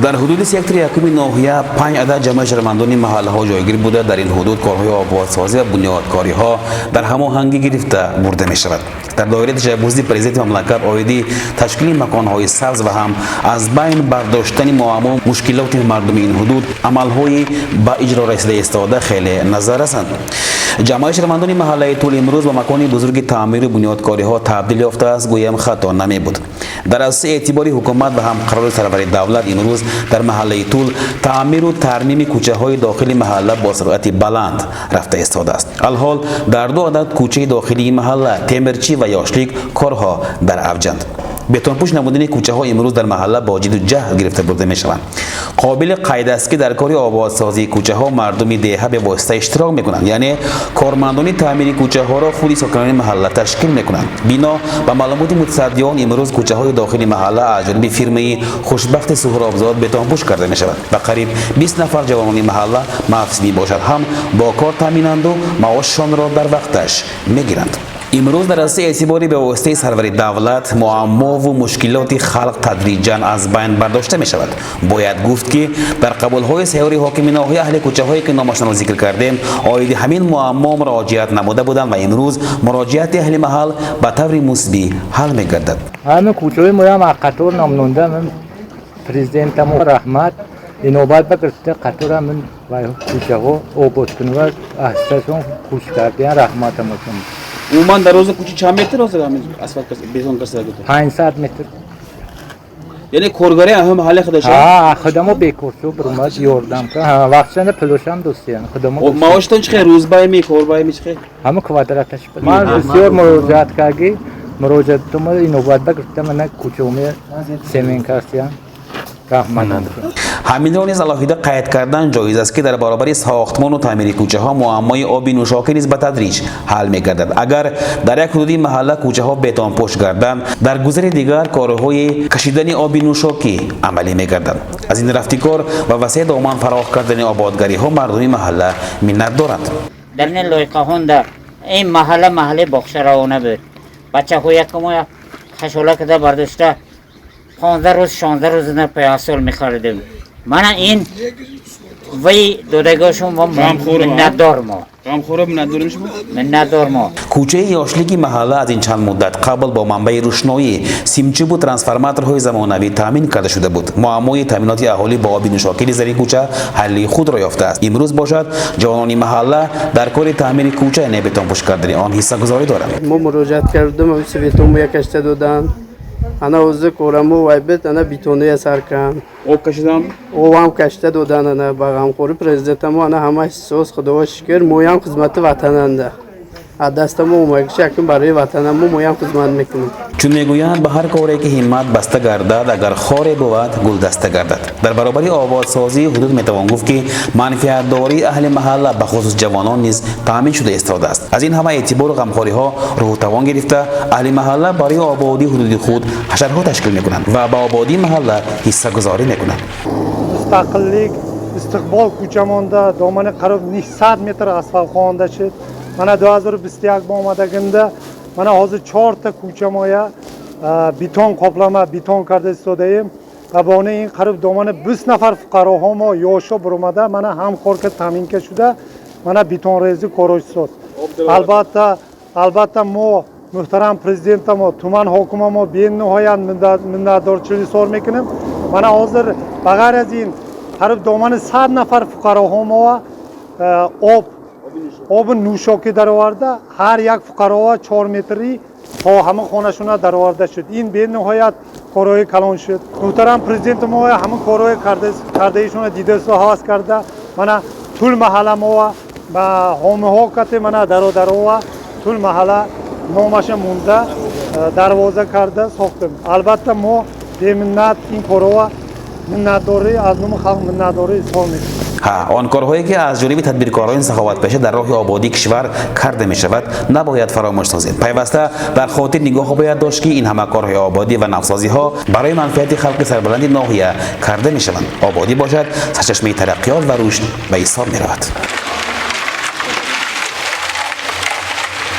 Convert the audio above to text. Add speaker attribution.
Speaker 1: در حدود سکتر یکم ناحیه 5 عدد جمع شهروندان محله ها جایگیر بوده. در این حدود کارهای آبادسازی و بنیادکاری ها در هماهنگی گرفته برده می شود. در دایره تجاوزی پرزیدنت مملکت آیدی تشکیل مکانهای سبز و هم از بین برداشتن معما مشکلات مردم این حدود عملهای با اجرا رسیده استاده خیلی نظر رسند. جمع شهروندان محله طول امروز به مکان بزرگ تعمیر و بنیادکاری ها تبدیل یافته است گویم خطا نمی بود. در اساس اعتباری حکومت و هم قرار سرور دولت امروز در محله طول تعمیر و ترمیم کوچه های داخلی محله با سرعت بلند رفته ایستاده است. الحال در 2 عدد کوچه داخلی محله تیمرچی و یاشلیک کارها در اوجند. بتونپوش نمودن کوچه ها امروز در محله با جد و جهد گرفته برده می شوند. قابل قید است که در کار آبادسازی کوچه ها مردم دهه به واسطه اشتراک می کنند، یعنی کارمندان تعمیر کوچه ها را خود ساکنان محله تشکیل می کنند. بنا به معلومات متصدیان امروز کوچه های داخلی محله از جانب فیرمه خوشبخت سهرابزاد بتونپوش کرده می شود و قریب 20 نفر جوانان محله محفظ می باشد هم با کار تامینند و معاششان را در وقتش می گیرند. امروز در اساس اعتباری به واسطه سرور دولت معما و مشکلات خلق تدریجاً از بین برداشته می شود. باید گفت که در قبول‌های سیاری حاکم ناحیه اهل کوچه هایی که نامشان را ذکر کردیم آید همین معما مراجعت نموده بودند و امروز مراجعت اهل محل به طور مثبت حل می گردد.
Speaker 2: همه کوچه های ما هم قطور نامنونده من پرزیدنت ما رحمت اینوبت بگرفته قطور من و کوچه ها آباد کنه و احساسون خوش کردن رحمت ما.
Speaker 3: عموما در روز کوچه چند متر است اسفالت بیتون کسر گذاشته؟
Speaker 2: 500 متر.
Speaker 3: یعنی کارگری هم محله خودش؟
Speaker 2: ها خودمو بیکورسو برماد یاردم که وقتشان پلوشم دوستیان خودمو.
Speaker 3: معاشتون چقدر روزبای می کاربای می چقدر؟
Speaker 2: همه کوادراتش بود. من بسیار مراجعت کردم. مراجعت تو اینوبت بگرفتم من کوچه می سیمین کردم.
Speaker 1: همین را نیز علاوه قید کردن جایز است که در برابر ساختمان و تعمیر کوچه ها معمای آبی نوشاکی نیز به تدریج حل می گردد. اگر در یک حدودی محله کوچه ها بتانپوش گردند در گذر دیگر کارهای کشیدن آبی نوشاکی عملی می گردد. از این رفتیکار و وسیع دامن فراخ کردن آبادگری ها مردم محله منت دارند.
Speaker 4: در این لایقه هنده این محله بخشراونه بود. بچه ها یکم خشوله کده برداشته 15 روز 16 روز نه پیاسول می‌خریدم. من این وی دودگاشون و منت دارم.
Speaker 3: رام خورا منت دارم شما؟
Speaker 4: منت دارم.
Speaker 1: کوچه یاشلیکی محله از این چند مدت قبل با منبع روشنایی سیمچوب و ترانسفورماتورهای زمانوی تامین کرده شده بود. معمای تامینات اهالی با آب نوشاکی در این کوچه حل خود را یافته است. امروز باشد جوانان محله در کار تامین کوچه نبتانپوش کردن آن حصه گذاری دارند.
Speaker 5: ما مراجعت کردم و سویتوم یک کشته دادن. انا اوزه کورمو وایبت انا بیتونه سر کن.
Speaker 3: او کشیدم.
Speaker 5: او هم کشته دادن انا باغم خوری پرزیدنت ما انا همه سوز خدا شکر مویم خدمت وطننده. از دست ما اومد شکم برای وطنم مویم خدمت میکنیم.
Speaker 1: چون میگویند به هر کاری که همت بسته گردد اگر خار بود گل دسته گردد. در برابر آبادسازی حدود میتوان گفت که منفعت داری اهل محله به خصوص جوانان نیز تامین شده ایستاده است. از این همه اعتبار و غمخواری ها روح توان گرفته اهل محله برای آبادی حدود خود حشرها تشکیل میکنند و با آبادی محله حصه گذاری میکنند.
Speaker 6: مستقلlik استقبال کوچماندا دامن قریب 900 متر اسفالت خوانده شد. من 2021 با آمدگنده من حاضر 4 تا کوچه مایا بیتون قاپلما بیتون کرده ایستاده ایم و با این قریب دامن 20 نفر فقراها ما یاشا برآمده من همکار که تامین که شده من بیتون ریزی کاروش شد. البته ما محترم پرزیدنت ما تومان حکومت ما بین نهایت مندادرچی سوال میکنیم. من حاضر بغیر از این قریب دامن 100 نفر فقراها ما آب نوشاکی در آورده هر یک فقرا 4 متری تا همه خانه‌شون در آورده شد. این به نهایت کارهای کلان شد. محترم پرزیدنت ما همه کارهای کرده ایشون دیده ساحت کرده. من طول محله ما و حومه ها کته من در و طول محله نامش مونده دروازه کرده ساختم. البته ما به منت این کارها منتداری از نوم خلق منتداری اظهار میکنیم.
Speaker 1: آن کارهایی که از جانب تدبیرکاران سخاوت پیشه در راه آبادی کشور کرده می شود نباید فراموش سازید. پیوسته در خاطر نگاه باید داشت که این همه کارهای آبادی و نوسازی ها برای منفعت خلق سربلند ناحیه کرده می شوند. آبادی باشد سرچشمه ترقیات و رشد و ایثار می رود.